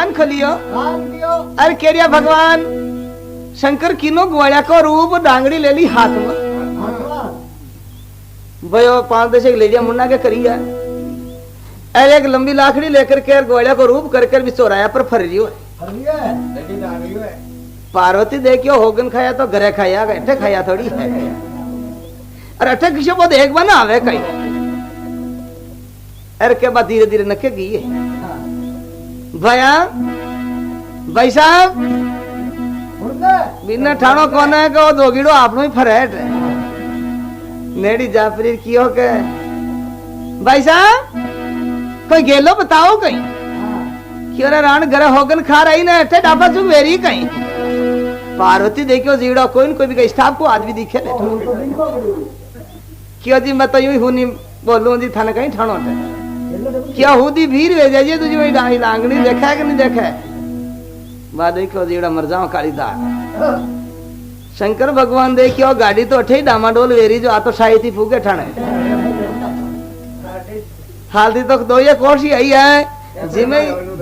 कान खोलियो। अरे केरिया भगवान शंकर किनो ग्वालिया को रूप डांगड़ी ले ली हाथ में। भयो 5 दशक ले लिया मुन्ना के करिया। अरे एक लंबी लाकड़ी लेकर के ग्वालिया को रूप करके भी चौराया पर फर रही है। पार्वती देखियो होगन खाया तो घरे खाया अठे खाया थोड़ी है। अरे अठे किसी बहुत एक बना आवे कहीं। अरे के बाद धीरे धीरे नके गई है। भैया भाई साहब बिना ठाणो कौन है को दोगीड़ो आपनो ही फरेट नेड़ी जाफरी कियो के भाई साहब कोई गेलो बताओ कहीं क्यों रे रान घर होगन खा रही ना अठे डाबा चुक वेरी कहीं। पार्वती देखियो जीड़ा कोई कोई भी स्टाफ को आदमी दिखे ले क्यों जी मैं तो यूं ही हुनी बोलूं जी थाने कहीं ठाणो क्या हुदी भीड़ वे जाइए तुझे वही डांगड़ी देखा है कि नहीं देखा है। बाद देखो जीड़ा मर जाओ कालीदार शंकर भगवान देखियो गाड़ी तो अठे डामाडोल वेरी जो आ तो शाही थी फूके ठाणे हाल थी तो दो ये कोशी आई है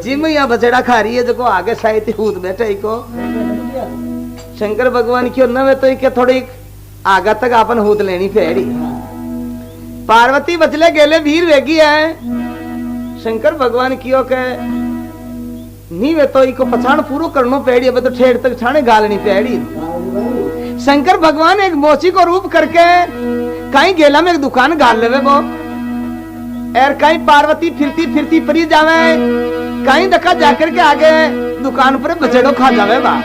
जिम या बचड़ा खा रही है जो को आगे शाही थी हूद बैठे को शंकर भगवान क्यों न वे तो थोड़ी आगा तक अपन हूद लेनी पेड़ी। पार्वती बचले गेले भीड़ वेगी है। शंकर भगवान कियो के नी वे तो इको पछाण पूरो करनो पेड़ी अब तो ठेड़ तक छाने गालनी पेड़ी। शंकर भगवान एक मोची को रूप करके कहीं गेला में एक दुकान गाल लेवे वो और कहीं पार्वती फिरती फिरती परी जावे कहीं दखा जाकर के आगे दुकान पर बचड़ो खा जावे बा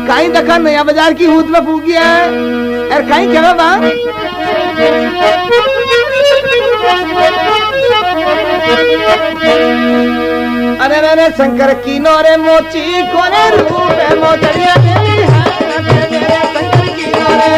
कहीं दखा नया बाजार की हूद में फूकी है और कहीं क्या बा अरे अरे शंकर कीनो रे मोची कोने रूप है मोचड़िया शंकर कीनो रे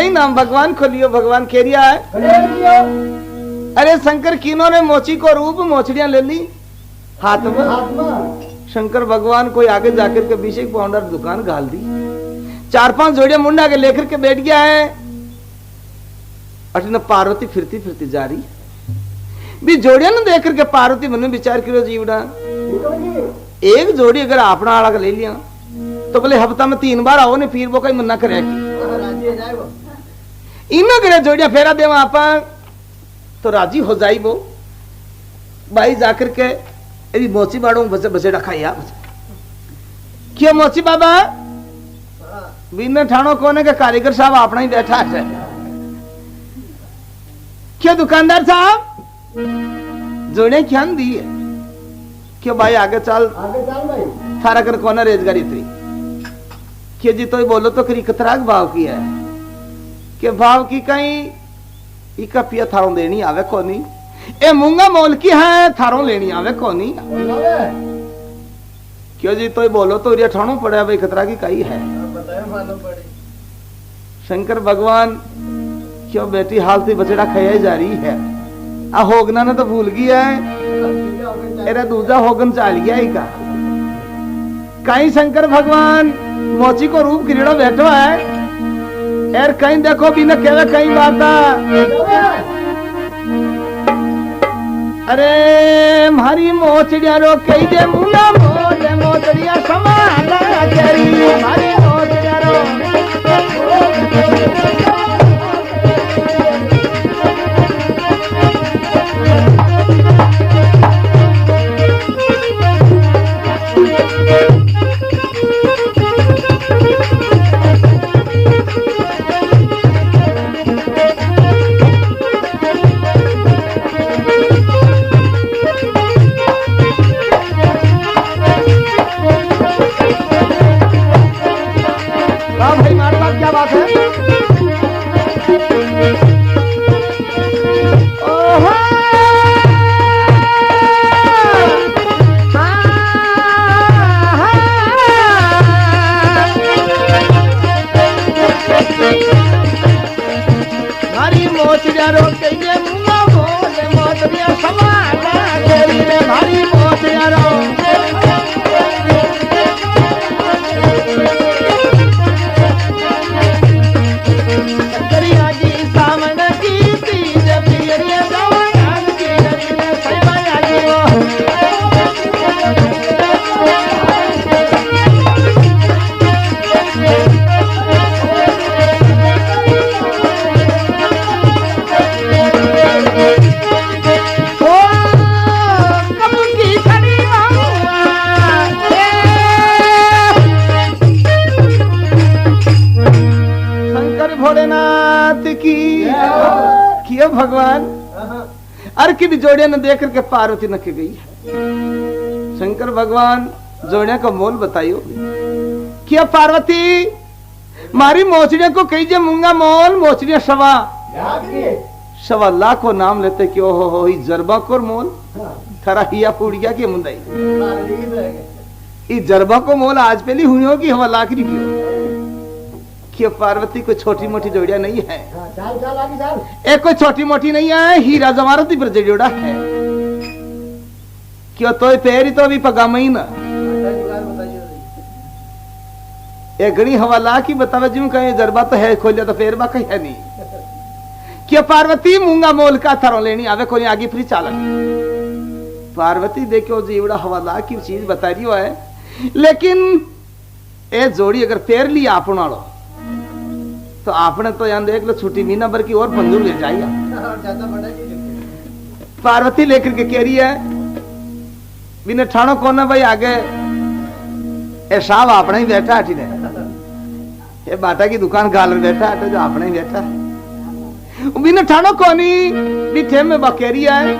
नाम भगवान खोलियो भगवान केरिया है। अरे शंकर किनो ने मोची को रूप मोचड़ियां ले ली हाथ में। शंकर भगवान कोई आगे जाकर के 20 पाउंडर दुकान गाल दी। 4-5 जोड़िया मुंडा के लेकर के बैठ गया है। अटन पार्वती फिरती फिरती जा रही भी जोड़िया न देख करके पार्वती मन में विचार करो जीवड़ा एक जोड़ी अगर अपना आड़ा ले लिया तो बोले हफ्ता में 3 बार आओ ने फिर वो कहीं मना करे इन्हों करे जोड़िया फेरा दे आप तो राजी हो जाई वो भाई जाकर के यदि मोची बाड़ो बचे बचे रखा यार क्यों मोची बाबा बिना ठाणो कोने के कारीगर साहब अपना ही बैठा है क्यों दुकानदार साहब जोड़े क्या दी है क्यों भाई आगे चल भाई थारा कर कोना रोजगारी थी क्यों जी तो बोलो तो करी कतराग भाव की है कि भाव की कहीं इका पिया थारों देनी आवे कोनी ए मूंगा मोल की है थारों लेनी आवे कोनी क्यों जी तो बोलो तो ये ठाणो पड़ा भाई खतरा की कई है शंकर भगवान क्यों बेटी हाल थी बचड़ा खाया जा रही है आ होगना ने तो भूल गया है एरा दूजा होगन चाल गया ही का कहीं शंकर भगवान मोची को रूप किरीड़ा बैठो है यार कहीं देखो भी न कहवे कहीं बाता अरे मारी मोचड़िया रो कई दे मुना मोले मोचड़िया समाला करी मारी मोचड़िया रो भगवान अरे की जोड़िया ने देख करके पार्वती नक गई शंकर भगवान जोड़िया का मोल बताइयो क्या पार्वती मारी मोचड़िया को कही जे मूंगा मोल मोचड़िया सवा लाख को नाम लेते क्यों हो ही जरबा को मोल थरा हिया पूड़िया के मुंदई इस जरबा को मोल आज पहली हुई होगी हवा लाख रुपये क्यों पार्वती कोई छोटी मोटी जोड़िया नहीं है एक कोई छोटी मोटी नहीं है हीरा जवारती पर जोड़ा है क्यों तो पैर तो अभी पगा मई ना एक घड़ी हवा ला की बतावे जू कहीं जरबा तो है खोलिया तो पैर बा कहीं है नहीं क्यों पार्वती मूंगा मोल का थरों लेनी आवे कोई आगे फ्री चालन पार्वती देखो जीवड़ा हवा ला की चीज बता रही है लेकिन ए जोड़ी अगर पैर लिया अपना लो तो आपने तो यहाँ देख लो छुट्टी महीना भर की और पंजूर ले जाएगा पार्वती लेकर के कह रही है बिना ठाणो कोना भाई आगे ए साहब अपना ही बैठा हटी ने ये बाटा की दुकान गाल में बैठा हटे जो अपना ही बैठा है बिना ठाणो कोनी बिठे में बकेरिया है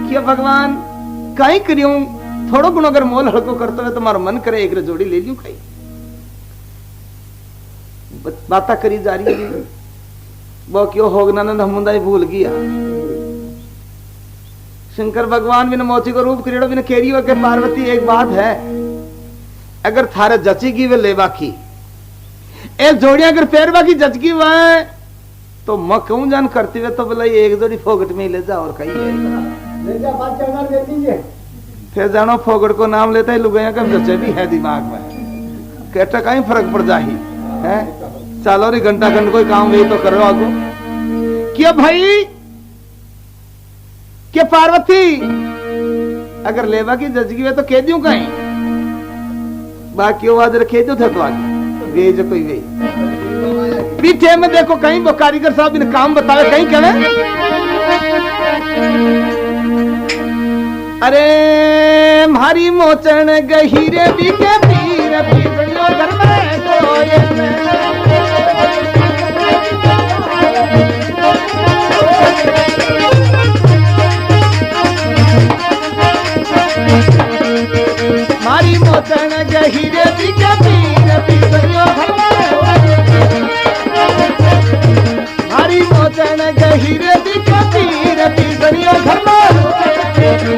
क्या भगवान कहीं करियो थोड़ो गुण अगर मोल हड़को करते हुए तुम्हारा मन करे एक जोड़ी ले लियो कहीं बाता करी जा रही है वो क्यों होगना ने मुंदा ही भूल गया शंकर भगवान बिना मोची को रूप क्रीड़ो बिना केरी के पार्वती एक बात है अगर थारे जचेगी वे लेवा की एक जोड़ी अगर पैरवा की जचगी वह तो मैं क्यों जान करती हुए तो बोला एक जोड़ी फोगट में ले जा और कहीं फिर जानो फोगट को नाम लेता है लुगाया का जचे भी है दिमाग में कहता कहीं फर्क पड़ जाही है चलो रे घंटा घंट कोई काम वही तो करो आगो क्या भाई क्या पार्वती अगर लेवा की जजगी वे तो कह दूं कहीं बाकी आवाज रखे तो थे तो आगे वे जो कोई वे पीछे में देखो कहीं वो कारीगर साहब ने काम बतावे कहीं क्या अरे मारी मोचन गहीरे भी के पीर पीसड़ियो घर में कोई मारी मोचन गहीरे भी के पीर पीसड़ियो घर में मारी मोचन गहीरे भी के पीर पीसड़ियो घर में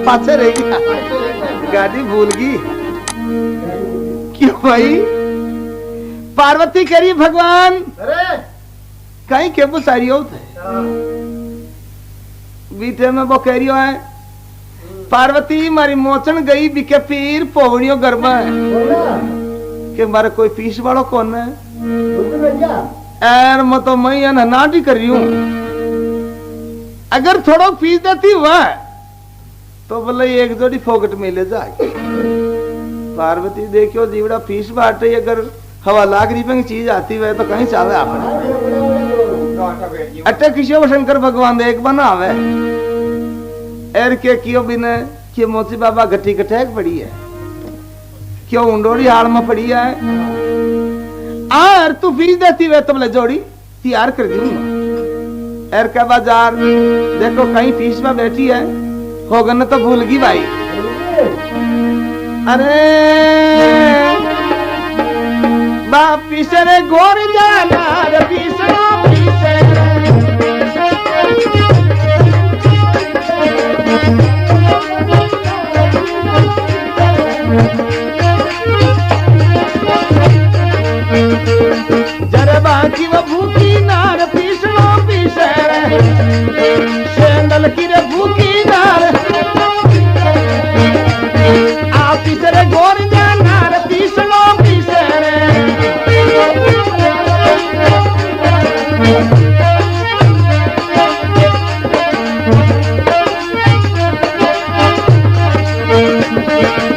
पाछे रह गया गाड़ी भूल गई क्यों भाई पार्वती करी भगवान कहीं के बुसारी हो बीते में वो कह रही है पार्वती मारी मोचन गई बिके पीर पोवड़ियों गरबा है कि मारे कोई पीस वालों कौन है एर मैं तो मैं नाटी कर रही हूं अगर थोड़ा फीस देती हुआ तो बोले एक जोड़ी फोकट में ले जाए पार्वती देखियो जीवड़ा फीस बांटे अगर 1.25 लाख रुपए की चीज आती है तो कहीं चाहे आपने अट्टे किसी शंकर भगवान एक बनावे एर के कियो बिने कि मोती बाबा घटी कटैक पड़ी है क्यों उंडोड़ी हाल में पड़ी है आर तू फीस देती है तो बोले जोड़ी तैयार कर दी एर का बाजार देखो कहीं फीस में बैठी है होगा न तो भूल गई भाई अरे बाप पीसरे गोर जाना रे पीसरो जरा बाकी वो भूखी नार पीसरो पीसरे सेंडल की रे भूखी नार आप पीसरे गोर जाना रे पीसरो पीसरे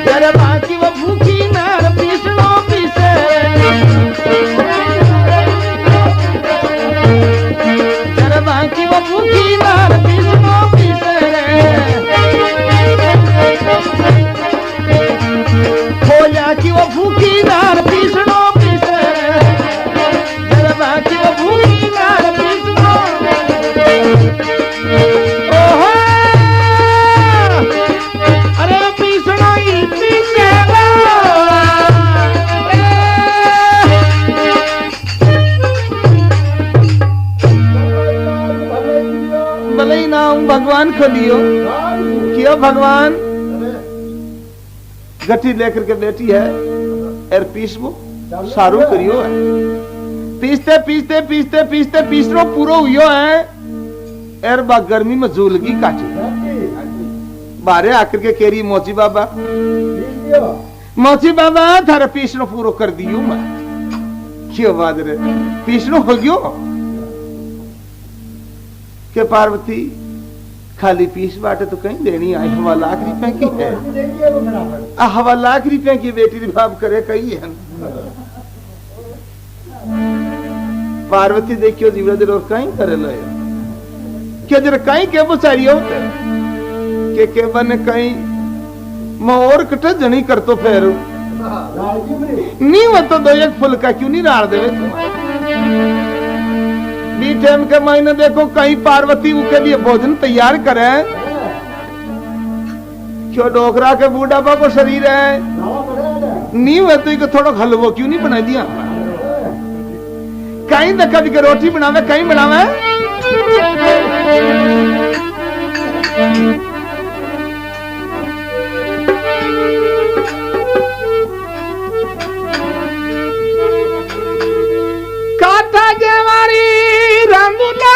जरा बाकी वो भूखी नार पीसरो पीसरे जरा बाकी वो भूखी नार पीसरो पीसरे खोया की वो भूखी नार पीसरो पीसरे जरा बाकी वो भूखी नार पीसरो ओहो अरे पीसरो ही पीसेला भले ही नाम भगवान को दियो क्यों भगवान गठी लेकर के बैठी है एर पीसबो सारू करियो है पीसते पीसते पीसते पीसते पीसरो पूरो हुयो है एर बा गर्मी में झूलगी काटी बारे आकर के केरी मोची बाबा मोची बाबा थारा पीसनो पूरो कर दियो मैं क्यों बात रे पीसनो हो गयो के पार्वती खाली पीस बाटे तो कहीं देनी आई 1,00,000 रुपए की है 1,00,000 रुपए की बेटी भाव करे कही है पार्वती देखियो जीवड़ा देर और कहीं करे लो क्या जरा कहीं के बचारियो के बने कहीं मैं और कटे जनी कर तो फेर नहीं वो तो 2 एक फुलका क्यों नहीं डाल देवे बीटेम के महीने देखो कहीं पार्वती के लिए भोजन तैयार करे क्यों डोकरा के बूढ़ा बाबा शरीर है नहीं वो तो थोड़ा हलवो क्यों नहीं बना दिया कहीं तो कभी के रोटी बनावे कहीं बनावे काटा जेवारी रंगुला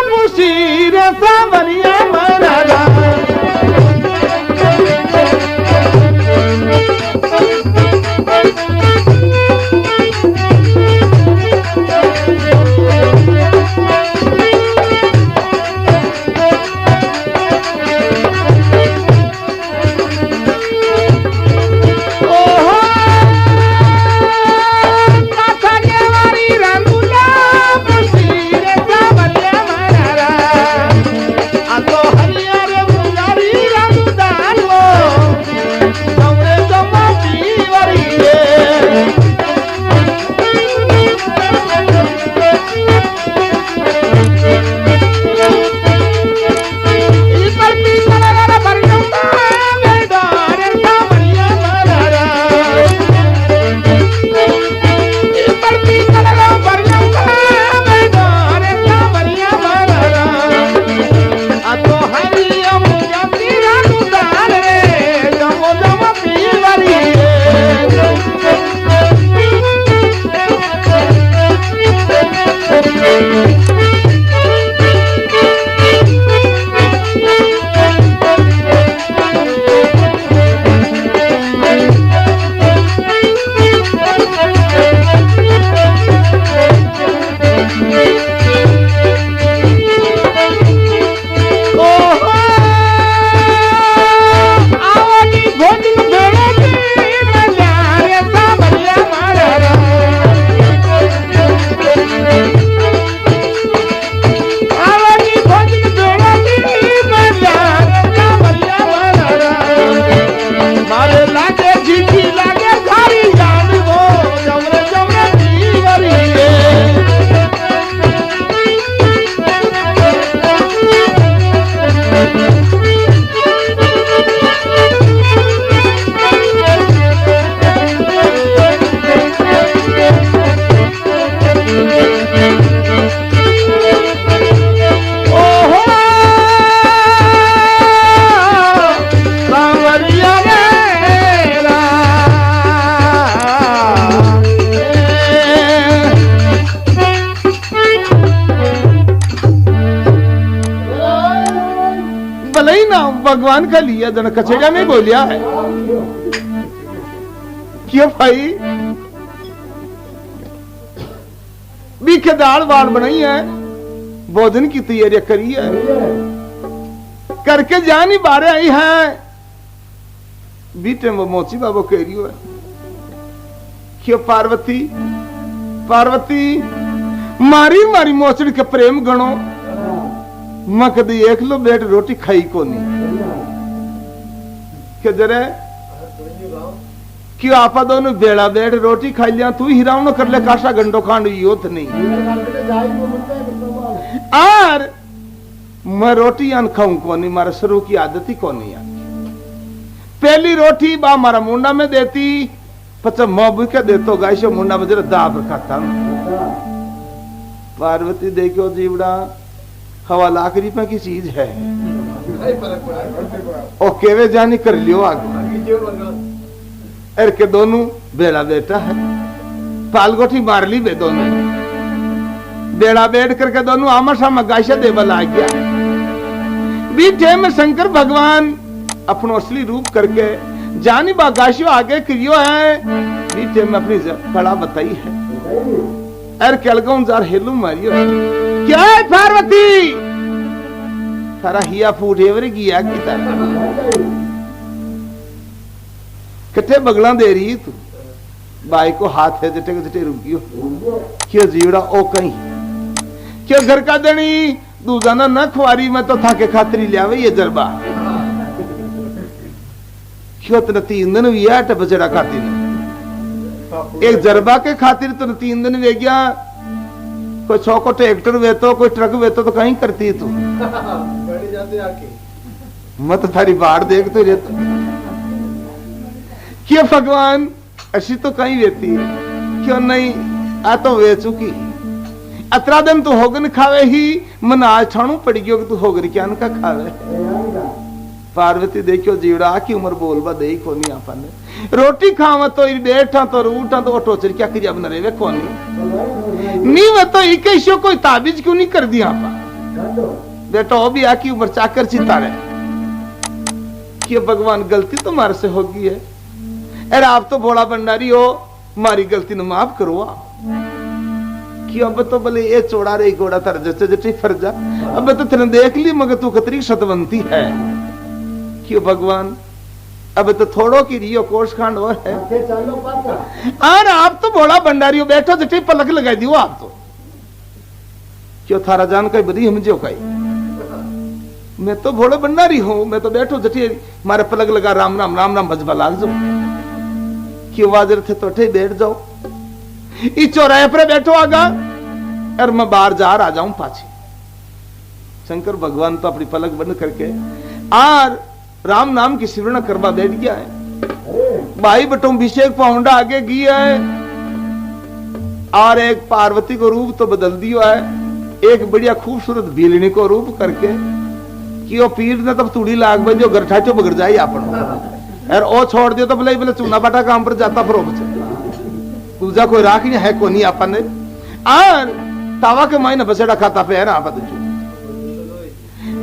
मुशीर सावरिया मराला भगवान का लिया जन कचेड़ा में बोलिया है क्यों भाई बीखे दाल वाल बनाई है भोजन की तैयारी करी है करके जानी बारे आई है बीटे वो मोची बाबू कह रही है क्यों पार्वती पार्वती मारी मारी मोचड़ी के प्रेम गणो मैं कदी एक लो बेट रोटी खाई को नहीं के जरे क्यों आपा दोनों बेड़ा बेट रोटी खाई लिया तू ही रावण कर ले काशा गंडो खांड योथ नहीं और मैं रोटी अन खाऊं को नहीं मारे शुरू की आदत ही को नहीं पहली रोटी बा मारा मुंडा में देती पचा मोब के देतो गाइशो मुंडा में जरा दाब खाता पार्वती देखो जीवड़ा 1,00,000 रुपए की चीज है ओ केवे जानी कर लियो आगे एर के दोनों बेड़ा बेटा है पालगोठी मार ली बे दोनों बेड़ा बैठ करके दोनों आमा सामा गायशा देवल आ गया बीच में शंकर भगवान अपनो असली रूप करके जानी बागाशियो आगे क्रियो है नीचे में अपनी कड़ा बताई है अरे केलगांव जार हेलू मारियो क्या है पार्वती थारा हिया फूट एवरे किया की तारा कटे बगला दे रही तू बाई को हाथ है जटे जटे रुकियो क्यों जीवड़ा ओ कहीं क्यों घर का दणी दूजाना न खुआरी में तो था के खातरी लियावे ये जरबा क्यों तो 3 दिन भी है बचड़ा खाती ने एक जरबा के खातिर तो 3 दिन वे गया कोई 6 को ट्रैक्टर वेतो कोई ट्रक वेतो तो कहीं करती तू मत थारी बाढ़ देख तो रहता क्यों भगवान अशी तो कहीं वेती क्यों नहीं आ तो वे चुकी अतरा दिन तू होगन खावे ही मन आज ठाणू पड़ी गयो कि तू होगन क्या का खावे पार्वती देखियो जीवड़ा की उम्र बोलबा दे कोनी आपन रोटी खावा तो बैठा तो रूठा तो टोचर क्या करिया बन रे वे कोनी नी वे तो इके शो कोई ताबीज क्यों नहीं कर दिया आपा बेटा ओ भी आकी उम्र चाकर चितारे कि भगवान गलती तो मार से होगी है अरे आप तो भोला भंडारी हो मारी गलती न माफ करो कि अब तो भले ये चौड़ा रे घोड़ा तर जचे जटी फरजा अब तो तेने देख ली मगर तू कतरी सतवंती है क्यों भगवान अब तो थोड़ो की रियो कोर्स खांड और है और आप तो भोला भंडारी हो बैठो जटी पलक लगाई दियो आप तो क्यों थारा जान कई बदी हम जो कई मैं तो भोले भंडारी हूं मैं तो बैठो जटी मारे पलक लगा राम राम राम राम भजबा लाग जाओ क्यों वाजर थे तो बैठ जाओ इस चौराहे पर बैठो आगा और मैं बाहर जा आ जाऊं पाछी शंकर भगवान तो अपनी पलक बंद करके और राम नाम की सिमरण करवा बैठ गया है भाई बटों अभिषेक पाउंडा आगे गया है और एक पार्वती को रूप तो बदल दिया है एक बढ़िया खूबसूरत भीलनी को रूप करके कि वो पीर ने तब तूड़ी लाग बन जो गरठाचो बगड़ जाए अपन और ओ छोड़ दियो तो भले भले चूना बाटा काम पर जाता फिर पूजा कोई राख नहीं है को नहीं अपन ने और तावा के मायने बसेड़ा खाता पे है ना आप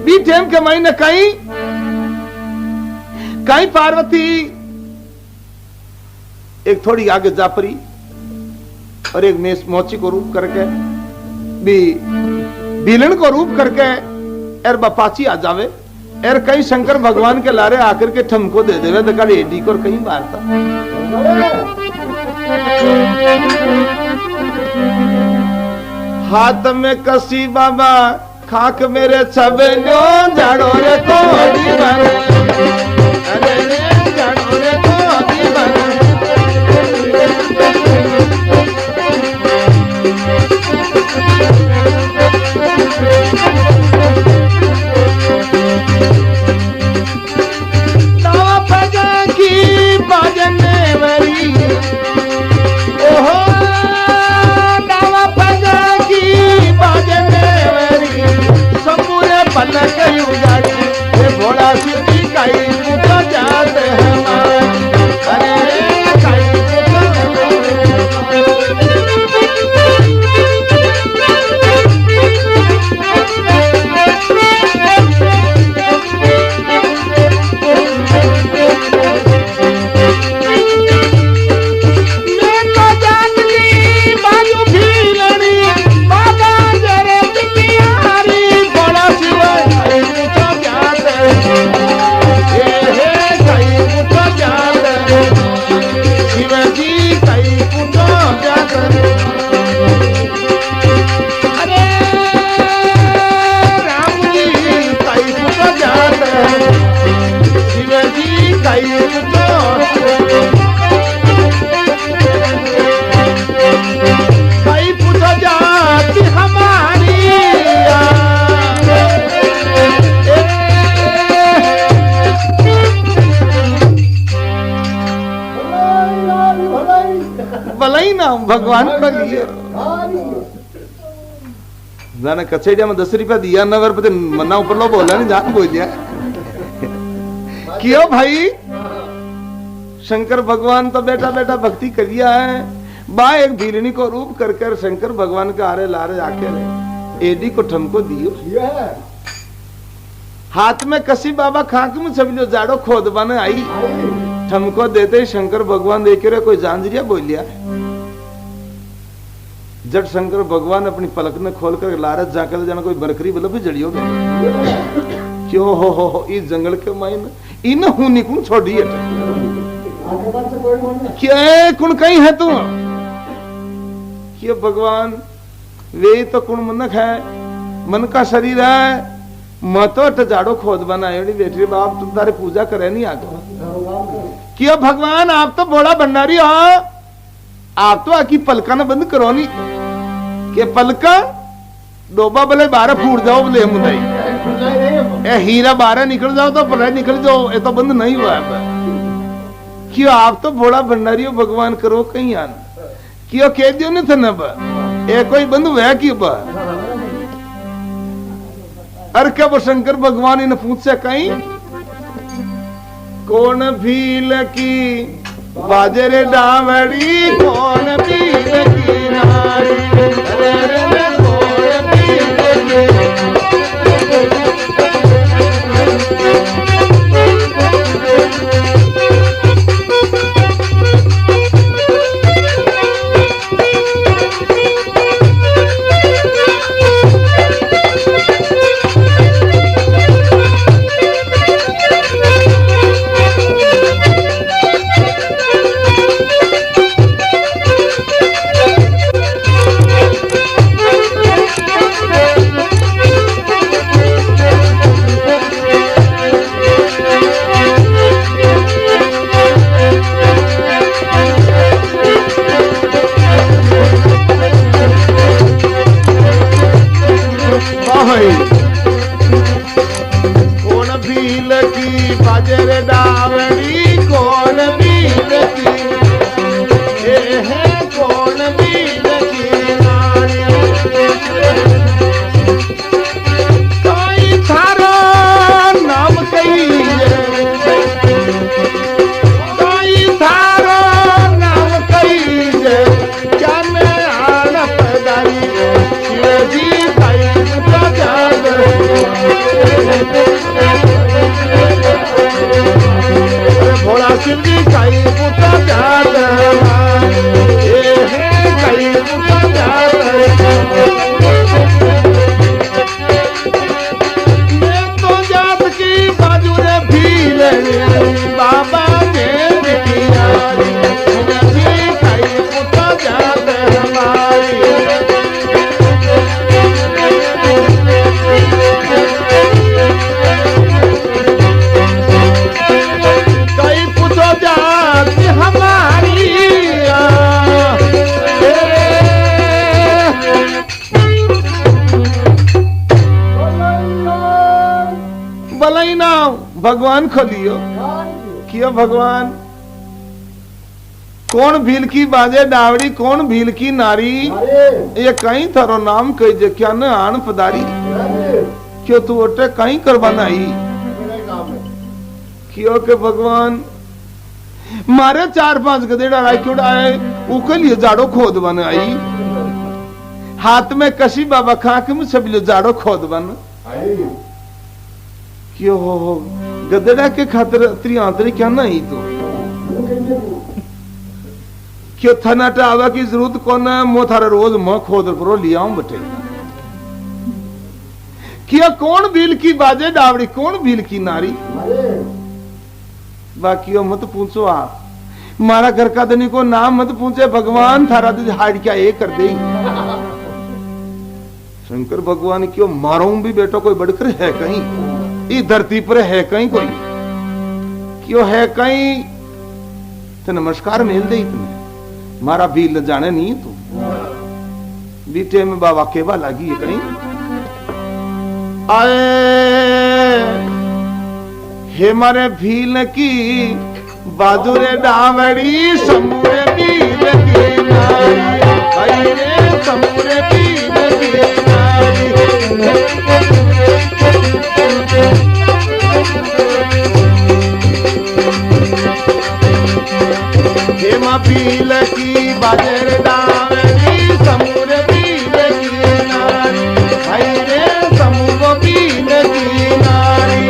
बी टाइम के मायने कहीं कहीं पार्वती एक थोड़ी आगे जा परी और एक मोची को रूप करके भी बिलन को रूप करके एर बपाची आ जावे एर कहीं शंकर भगवान के लारे आकर के ठमको दे देवे तो कल एडी को कहीं मारता हाथ में कसी बाबा खाक मेरे छबे जाड़ो रे को भगवान का जाने कचेरिया में 10 रुपया दिया नगर पे मना ऊपर लो बोला नहीं जान बोल दिया क्यों भाई शंकर भगवान तो बेटा बेटा भक्ति करिया है बा एक भीलनी को रूप कर कर शंकर भगवान के आरे लारे आके रहे एडी को ठमको दियो हाथ में कसी बाबा खाक में छबिलो जाड़ो खोद बने आई ठमको देते ही शंकर भगवान देख रहे कोई जानजरिया बोल लिया। जब शंकर भगवान अपनी पलक ने खोलकर लारस जाकर जाना कोई बरकरी बल्ब भी जड़ी हो गई। क्यों हो इस जंगल के माइन इन हूं निकुण छोड़ी है क्या कुण कहीं है तू क्यों भगवान वे तो कुण मनक है मन का शरीर है मतो जाड़ो खोद बनाए बेटी बाप तुम तारे पूजा करे नहीं आगे क्यों भगवान आप तो बड़ा भंडारी हो आप तो आकी पलका न बंद करो नहीं के पलका डोबा भले 12 फूट जाओ बोले मुदाई ए हीरा 12 निकल जाओ तो भले निकल जाओ ये तो बंद नहीं हुआ है क्यों आप तो बड़ा भंडारी हो भगवान करो कहीं आन क्यों कह दियो नहीं था न ए कोई बंद हुआ क्यों बा अरे क्या वो शंकर भगवान ने पूछा कहीं कौन भील की बाजरे डावड़ी कौन भील की नारी कौन भील भगवान खोलियो कियो भगवान कौन भील की बाजे डावड़ी कौन भील की नारी ये कहीं थारो नाम कही जे क्या न आन पदारी क्यों तू ओटे कहीं करवाना आई क्यों के भगवान मारे 4-5 गदेड़ा राखियों आए उके लिए जाड़ो खोद बन आई हाथ में कशी बाबा खा के मुझे भी जाड़ो खोद बन क्यों हो गदेड़ा के खातिर तेरी आंतरी क्या नहीं तो क्यों थनाटा आवा की जरूरत कौन है मो थारा रोज म खोद परो लिया हूं बटे क्यों कौन भील की बाजे डावड़ी कौन भील की नारी बाकी मत पूछो आप मारा घर का धनी को नाम मत पूछे भगवान थारा हाड़ क्या ये कर दे शंकर भगवान क्यों मारो भी बेटो कोई बढ़कर है कहीं इस धरती पर है कहीं कोई क्यों है कहीं तो नमस्कार मिल दे इतने मारा भी ल जाने नहीं तू बीटे में बाबा केवा लगी है कहीं आए हे मारे भील की बाजुरे डावड़ी समूरे भील की नारी रे समूरे भील की नारी हेमा भील की बाजर डावड़ी समूरे भील की नारी रे समूह भील की नारी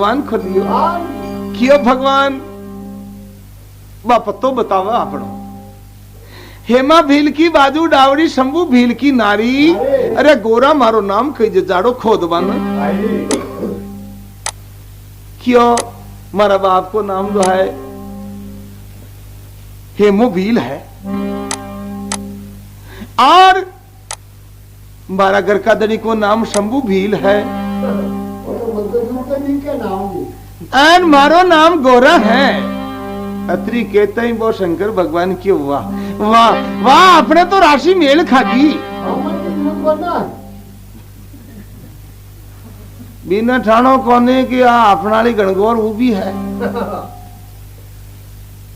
भगवान खोलियो क्यों भगवान बाप तो बतावा आपनो हेमा भील की बाजू डावड़ी शंभू भील की नारी अरे गोरा मारो नाम कही जाड़ो खोद बन क्यों मारा बाप को नाम जो है हेमो भील है और मारा घर का दड़ी को नाम शंभू भील है और मारो नाम गोरा है अत्री कहते ही वो शंकर भगवान की वाह वाह वाह अपने तो राशि मेल खागी बिना ठाणो कोने की अपना गणगौर वो भी है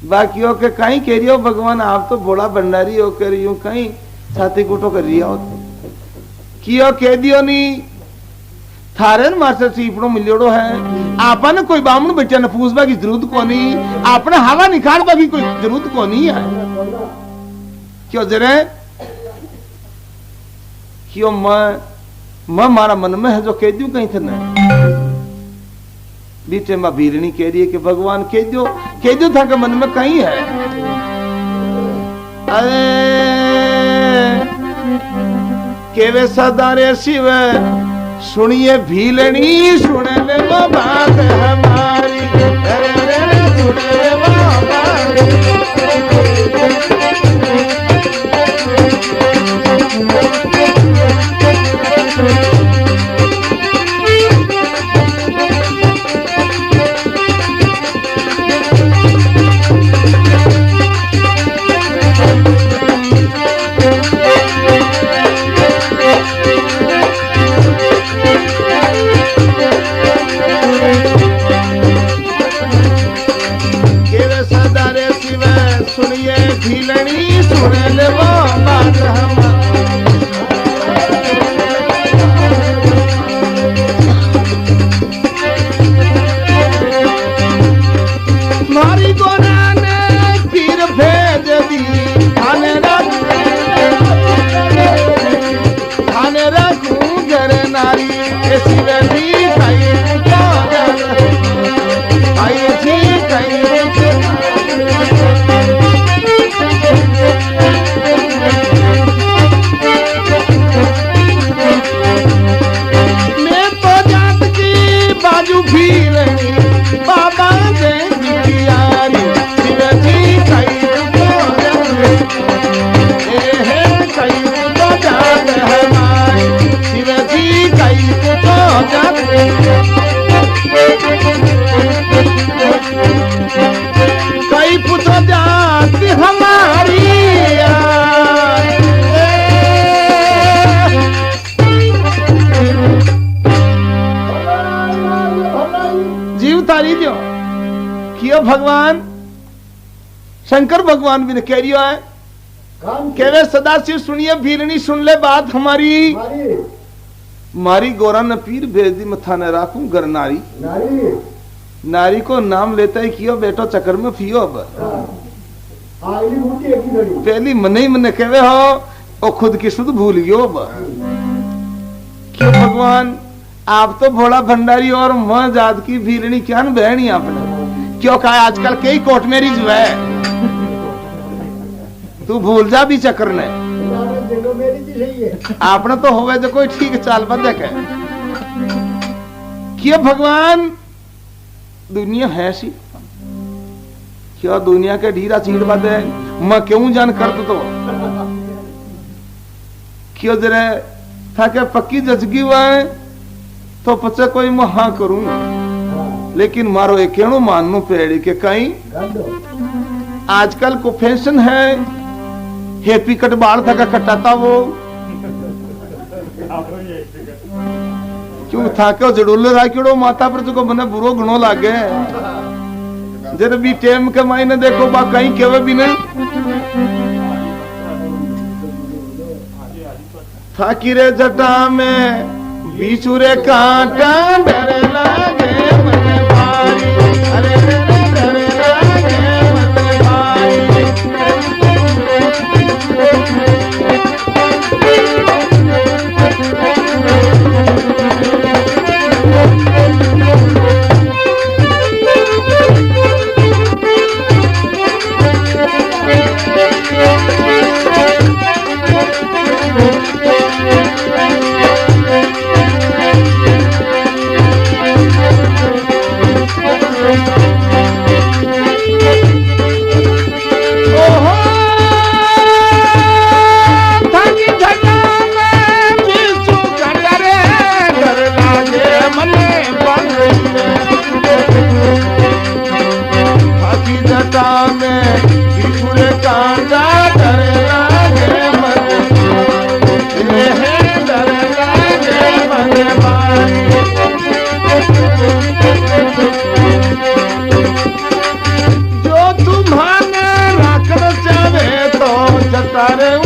बाकियों के कहीं कह रही हो भगवान आप तो बड़ा भंडारी हो कर रही हो कहीं छाती कुटो कर रही हो कियो कह दियो नहीं थारे मास्टर सीपड़ो मिलियोड़ो है आपने कोई बामण बच्चा ने पूछबा की जरूरत को नहीं आपने हवा निकालबा की कोई जरूरत को नहीं है क्यों जरे क्यों मैं मारा मन में है जो कह दियो कहीं थे ना बीचे मां भीरणी कह रही है कि भगवान कह दियो था कि मन में कहीं है अरे केवे सदारे शिव सुनिए भीलनी सुने ले वो बात हमारी सुने ले वो कई पूछो जाती हमारी जीव तारी दियो कियो भगवान शंकर भगवान भी कह रियो है केवे सदाशिव सुनिए भीरणी सुन ले बात हमारी मारी गोरा न पीर भेज दी मथा न राखूं घर नारी नारी को नाम लेता ही कियो बेटो चक्कर में फियो अब पहली मन ही मन कहे हो और खुद की शुद्ध भूल गयो अब क्यों भगवान आप तो भोला भंडारी और मां जात की भीरणी क्या न बहनी आपने क्यों कहा आजकल कई कोर्ट मैरिज हुआ है तू भूल जा भी चक्कर ने आपने तो होवे जो कोई ठीक चाल बदक है क्यों भगवान दुनिया है सी क्या दुनिया के ढीरा चीड़ बद है मैं क्यों जान कर तो क्यों जरा था क्या पक्की जजगी हुआ है तो पचे कोई मैं हाँ करूं लेकिन मारो एक क्यों मानू पेड़ी के कहीं आजकल को फैशन है हैप्पी कट बाल था का कटाता वो क्यों था क्यों जड़ोले राखियो माता पर जो मने बुरो घणो लागे जरा भी टेम के मायने देखो बा कहीं केवे भी नहीं था कि रे जटा में बीचुरे कांटा डर लागे मने भारी अरे डर लागे मने भारी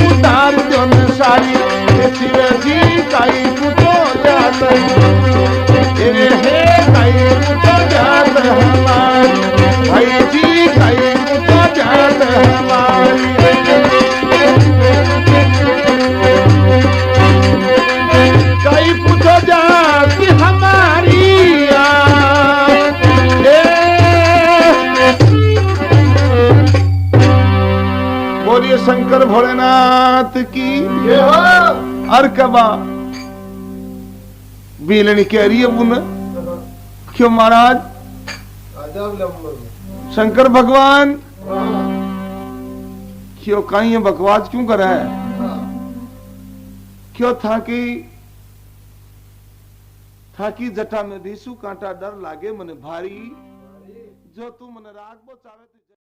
उतार दो न सारी शिव जी काई पूछो जात हे काई पूछो जात हमारी भाई जी काई पूछो जात हमारी काई पूछो जात हमारी बोलिए शंकर भोलेनाथ की अर्कबा बीलनी कह रही है बुन क्यों महाराज शंकर भगवान क्यों कहीं ये बकवास क्यों कर रहा है क्यों था कि जटा में बीसू कांटा डर लागे मने भारी जो तू मन राग बो चावे